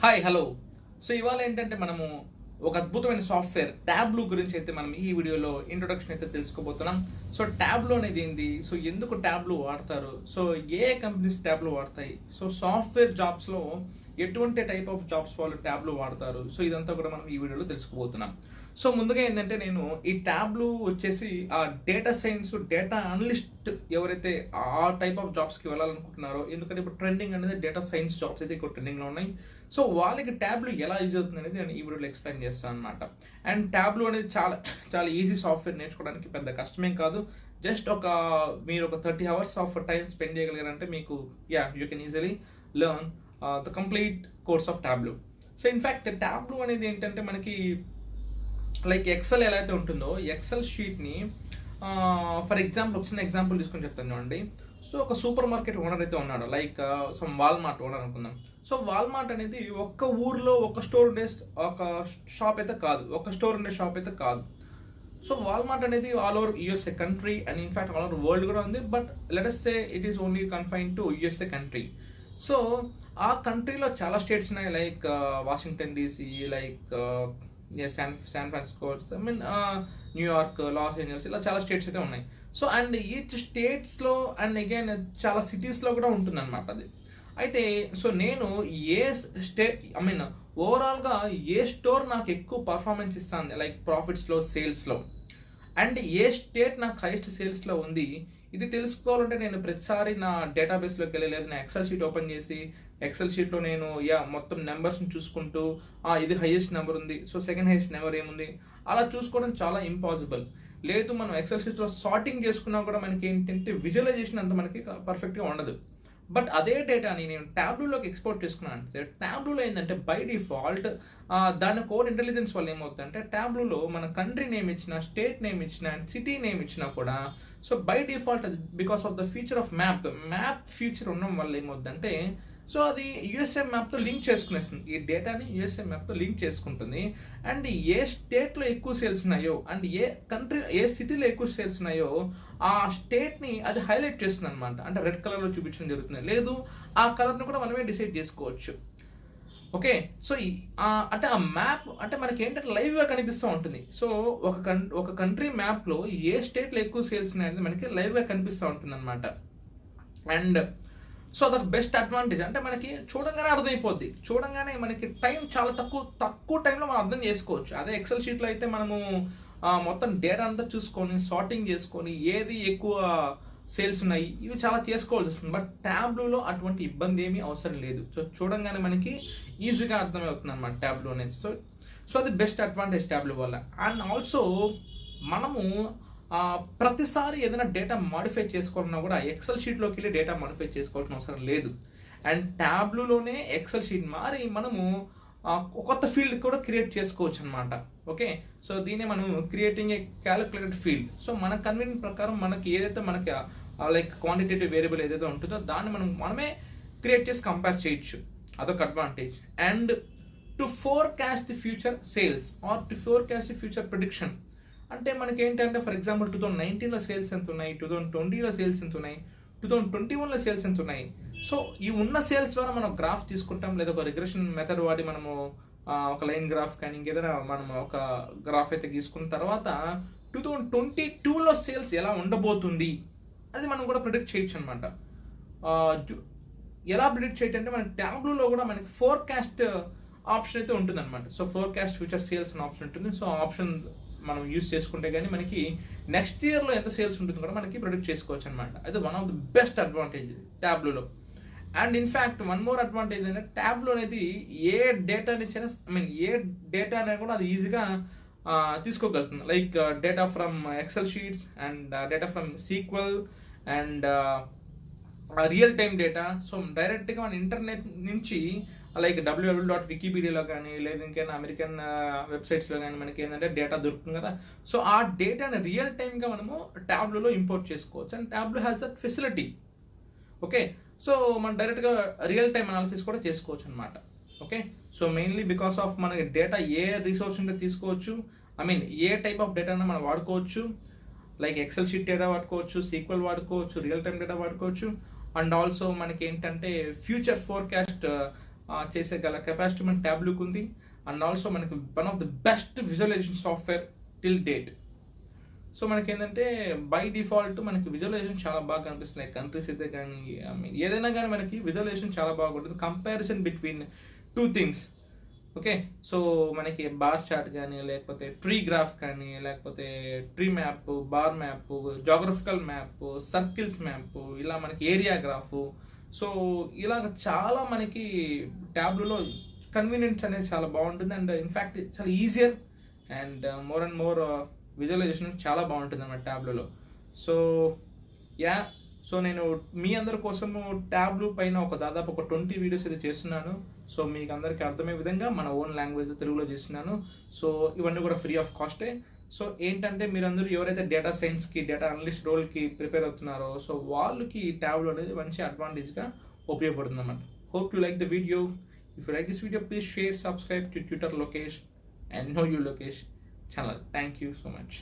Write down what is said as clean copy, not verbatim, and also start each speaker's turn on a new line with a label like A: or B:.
A: Hi hello. So ఇవాళ ఏంటంటే మనము ఒక అద్భుతమైన సాఫ్ట్వేర్ ట్యాబ్లూ గురించి అయితే మనం ఈ వీడియోలో ఇంట్రొడక్షన్ అయితే తెలుసుకోబోతున్నాం. సో ట్యాబ్లూ అనేది ఏంది, సో ఎందుకు ట్యాబ్లూ వాడతారు, సో ఏ కంపెనీస్ ట్యాబ్లూ వాడతాయి, సో సాఫ్ట్వేర్ జాబ్స్లో ఎటువంటి టైప్ ఆఫ్ జాబ్స్ వాళ్ళు ట్యాబ్లూ వాడతారు, సో ఇదంతా కూడా మనం ఈ వీడియోలో తెలుసుకోబోతున్నాం. సో ముందుగా ఏంటంటే నేను ఈ ట్యాబ్లూ వచ్చేసి ఆ డేటా సైన్స్, డేటా అనలిస్ట్ ఎవరైతే ఆ టైప్ ఆఫ్ జాబ్స్కి వెళ్ళాలనుకుంటున్నారో, ఎందుకంటే ఇప్పుడు ట్రెండింగ్ అనేది డేటా సైన్స్ జాబ్స్ అయితే ఇక్కడ ట్రెండింగ్లో ఉన్నాయి. సో వాళ్ళకి ట్యాబ్లూ ఎలా యూజ్ అవుతుంది అనేది నేను ఈ వీడియోలో ఎక్స్ప్లెయిన్ చేస్తాను అనమాట. అండ్ ట్యాబ్లూ అనేది చాలా చాలా ఈజీ సాఫ్ట్వేర్, నేర్చుకోవడానికి పెద్ద కష్టమేం కాదు. జస్ట్ మీరు ఒక 30 hours ఆఫ్ టైం స్పెండ్ చేయగలిగారంటే మీకు you can easily learn the complete course of Tableau. So in fact Tableau అనేది ఏంటంటే మనకి లైక్ ఎక్సెల్ ఎలా అయితే ఉంటుందో, ఎక్సెల్ షీట్ని ఫర్ ఎగ్జాంపుల్ ఒక చిన్న ఎగ్జాంపుల్ తీసుకొని చెప్తాను చూడండి. సో ఒక సూపర్ మార్కెట్ ఓనర్ అయితే ఉన్నాడు, లైక్ సమ్ వాల్మార్ట్ ఓనర్ అనుకుందాం. సో వాల్మార్ట్ అనేది ఒక్క ఊర్లో ఒక స్టోర్ ఉండే ఒక షాప్ అయితే కాదు, ఒక స్టోర్ ఉండే షాప్ అయితే కాదు. సో వాల్మార్ట్ అనేది all over USA country and in fact all over world కూడా ఉంది. But let us say it is only confine to USA country. So ఆ కంట్రీలో చాలా స్టేట్స్ ఉన్నాయి, like Washington DC, like San Francisco, I mean New York, Los Angeles, ఇలా చాలా states అయితే ఉన్నాయి. సో అండ్ ఈచ్ స్టేట్స్లో అండ్ అగైన్ చాలా సిటీస్లో కూడా ఉంటుంది అనమాట అది. అయితే సో నేను ఏ ఐ మీన్ ఓవరాల్గా ఏ స్టోర్ నాకు ఎక్కువ పర్ఫార్మెన్స్ ఇస్తుంది, లైక్ ప్రాఫిట్స్లో, సేల్స్లో, అండ్ ఏ స్టేట్ నాకు హైయెస్ట్ సేల్స్లో ఉంది, ఇది తెలుసుకోవాలంటే నేను ప్రతిసారి నా డేటాబేస్లోకి వెళ్ళి, లేదా నా ఎక్సెల్ షీట్ ఓపెన్ చేసి ఎక్సెల్ షీట్లో నేను మొత్తం నెంబర్స్ని చూసుకుంటూ ఇది హైయెస్ట్ నెంబర్ ఉంది, సో సెకండ్ హైయెస్ట్ నెంబర్ ఏముంది, అలా చూసుకోవడం చాలా ఇంపాసిబుల్. లేదు మనం ఎక్సెల్ షీట్లో సార్టింగ్ చేసుకున్నా కూడా మనకి ఏంటంటే విజువలైజేషన్ అంత మనకి పర్ఫెక్ట్గా ఉండదు. బట్ అదే డేటాని నేను ట్యాబ్లూలోకి ఎక్స్పోర్ట్ చేసుకున్నాను అంటే, ట్యాబ్లూలో ఏంటంటే బై డిఫాల్ట్ దాని కోడ్ ఇంటెలిజెన్స్ వల్ల ఏమవుతుందంటే, ట్యాబ్లూలో మన కంట్రీ నేమ్ ఇచ్చిన, స్టేట్ నేమ్ ఇచ్చిన అండ్ సిటీ నేమ్ ఇచ్చినా కూడా, సో బై డిఫాల్ట్ అది because of the feature of map feature ఉండడం వల్ల ఏమవుతుందంటే, సో అది యూఎస్ఏ మ్యాప్తో లింక్ చేసుకునేస్తుంది, ఈ డేటాని యూఎస్ఏ మ్యాప్తో లింక్ చేసుకుంటుంది. అండ్ ఏ స్టేట్లో ఎక్కువ సేల్స్ ఉన్నాయో అండ్ ఏ సిటీలో ఎక్కువ సేల్స్ ఉన్నాయో ఆ స్టేట్ని అది హైలైట్ చేస్తుంది అనమాట. అంటే రెడ్ కలర్లో చూపించడం జరుగుతుంది, లేదు ఆ కలర్ని కూడా మనమే డిసైడ్ చేసుకోవచ్చు. ఓకే, సో అంటే ఆ మ్యాప్ అంటే మనకి ఏంటంటే లైవ్గా కనిపిస్తూ ఉంటుంది. సో ఒక కంట్రీ మ్యాప్లో ఏ స్టేట్లో ఎక్కువ సేల్స్ ఉన్నాయనేది మనకి లైవ్గా కనిపిస్తూ ఉంటుంది అనమాట. అండ్ సో అదొక బెస్ట్ అడ్వాంటేజ్, అంటే మనకి చూడంగానే అర్థమైపోద్ది, చూడంగానే మనకి టైం చాలా తక్కువ టైంలో మనం అర్థం చేసుకోవచ్చు. అదే ఎక్సెల్ షీట్లో అయితే మనము మొత్తం డేటా అంతా చూసుకొని సార్టింగ్ చేసుకొని ఏది ఎక్కువ సేల్స్ ఉన్నాయి ఇవి చాలా చేసుకోవాల్సి వస్తుంది. బట్ ట్యాబ్లూలో అటువంటి ఇబ్బంది ఏమీ అవసరం లేదు. సో చూడంగానే మనకి ఈజీగా అర్థమవుతుంది అనమాట ట్యాబ్లూ అనేది. సో అది బెస్ట్ అడ్వాంటేజ్ ట్యాబ్లూ వల్ల. అండ్ ఆల్సో మనము ప్రతిసారి ఏదైనా డేటా మాడిఫై చేసుకోవాలన్నా కూడా ఎక్సెల్ షీట్లోకి వెళ్ళి డేటా మాడిఫై చేసుకోవాల్సిన అవసరం లేదు. అండ్ ట్యాబ్లూలోనే ఎక్సెల్ షీట్ మారి మనము కొత్త ఫీల్డ్ కూడా క్రియేట్ చేసుకోవచ్చు అనమాట. ఓకే, సో దీన్ని మనం creating a calculated field. So మన కన్వీనియంట్ ప్రకారం మనకి ఏదైతే మనకి లైక్ క్వాంటిటేటివ్ వేరియబుల్ ఏదైతే ఉంటుందో దాన్ని మనమే క్రియేట్ చేసి కంపేర్ చేయొచ్చు, అదొక advantage. And to forecast the future sales or to forecast the future prediction, అంటే మనకి ఏంటంటే ఫర్ ఎగ్జాంపుల్ 2019లో సేల్స్ ఎంత ఉన్నాయి, 2020లో సేల్స్ ఎంత ఉన్నాయి, 2021లో సేల్స్ ఎంత ఉన్నాయి. సో ఈ ఉన్న సేల్స్ ద్వారా మనం గ్రాఫ్ తీసుకుంటాం, లేదా ఒక రిగ్రెషన్ మెథడ్ వాడి మనము ఒక లైన్ గ్రాఫ్ కానీ ఇంకేదైనా మనం ఒక గ్రాఫ్ అయితే గీసుకున్న తర్వాత 2022లో సేల్స్ ఎలా ఉండబోతుంది అది మనం కూడా ప్రిడిక్ట్ చేయొచ్చు అనమాట. ఎలా ప్రిడిక్ట్ చేయొచ్చు అంటే మన ట్యాబ్లూలో కూడా మనకి ఫోర్కాస్ట్ ఆప్షన్ అయితే ఉంటుంది అనమాట. సో ఫోర్కాస్ట్ ఫ్యూచర్ సేల్స్ అనే ఆప్షన్ ఉంటుంది. సో ఆప్షన్ మనం యూజ్ చేసుకుంటే కానీ మనకి నెక్స్ట్ ఇయర్లో ఎంత సేల్స్ ఉంటుందో కూడా మనకి ప్రిడిక్ట్ చేసుకోవచ్చు అనమాట. అది one of the best advantage ట్యాబ్లూలో. And in fact one more advantage అంటే ట్యాబ్లూ అనేది ఏ డేటా నుంచి అయినా, ఐ మీన్ ఏ డేటా అనేది కూడా అది ఈజీగా తీసుకోగలుగుతుంది, like data from Excel sheets and data from SQL and real time data. So డైరెక్ట్గా మన ఇంటర్నెట్ నుంచి లైక్ www.wikipedia కానీ లేదా ఇంకైనా అమెరికన్ వెబ్సైట్స్లో కానీ మనకి ఏంటంటే డేటా దొరుకుతుంది కదా. సో ఆ డేటాని రియల్ టైమ్గా మనము ట్యాబ్లూలో ఇంపోర్ట్ చేసుకోవచ్చు. And Tableau has that facility. Okay, so మనం డైరెక్ట్గా రియల్ టైమ్ అనాలిసిస్ కూడా చేసుకోవచ్చు అనమాట. Okay, so mainly because of మనకి డేటా ఏ రిసోర్స్ ఉంటే తీసుకోవచ్చు, I mean A type of డేటాను మనం వాడుకోవచ్చు, లైక్ ఎక్సెల్ షీట్ డేటా వాడుకోవచ్చు, సీక్వెల్ వాడుకోవచ్చు, రియల్ టైమ్ డేటా వాడుకోవచ్చు. అండ్ ఆల్సో మనకి ఏంటంటే ఫ్యూచర్ ఫోర్కాస్ట్ చేసేగల కెపాసిటీ మన ట్యాబ్లూకి ఉంది. అండ్ ఆల్సో మనకి one of the best visualisation software till date. So మనకి ఏంటంటే బై డిఫాల్ట్ మనకి విజువలైజేషన్ చాలా బాగా కనిపిస్తున్నాయి. కంట్రీస్ అయితే కానీ ఏదైనా కానీ మనకి విజువలైజేషన్ చాలా బాగుంటుంది. Comparison between two things. Okay, so మనకి బార్ చార్ట్ కానీ, లేకపోతే ట్రీ గ్రాఫ్ కానీ, లేకపోతే tree map, bar map, geographical map, circles map, ఇలా మనకి ఏరియా గ్రాఫ్. సో ఇలాగ చాలా మనకి ట్యాబ్లో కన్వీనియన్స్ అనేది చాలా బాగుంటుంది. అండ్ ఇన్ఫ్యాక్ట్ చాలా easier and more and more visualization చాలా బాగుంటుంది అన్నమాట ట్యాబ్లో. సో సో నేను మీ అందరి కోసము ట్యాబ్లు పైన దాదాపు ఒక 20 వీడియోస్ అయితే చేస్తున్నాను. సో మీకు అందరికీ అర్థమయ్యే విధంగా మన ఓన్ లాంగ్వేజ్ తెలుగులో చేస్తున్నాను. సో ఇవన్నీ కూడా ఫ్రీ ఆఫ్ కాస్టే. సో ఏంటంటే మీరందరూ ఎవరైతే డేటా సైన్స్కి, డేటా అనలిస్ట్ రోల్కి ప్రిపేర్ అవుతున్నారో సో వాళ్ళకి ఈ ట్యాబ్లో అనేది మంచి అడ్వాంటేజ్గా ఉపయోగపడుతుంది అన్నమాట. Hope you like the video. If you like this video please share, subscribe to tutor Lokesh and no you Lokesh channel. Thank you so much.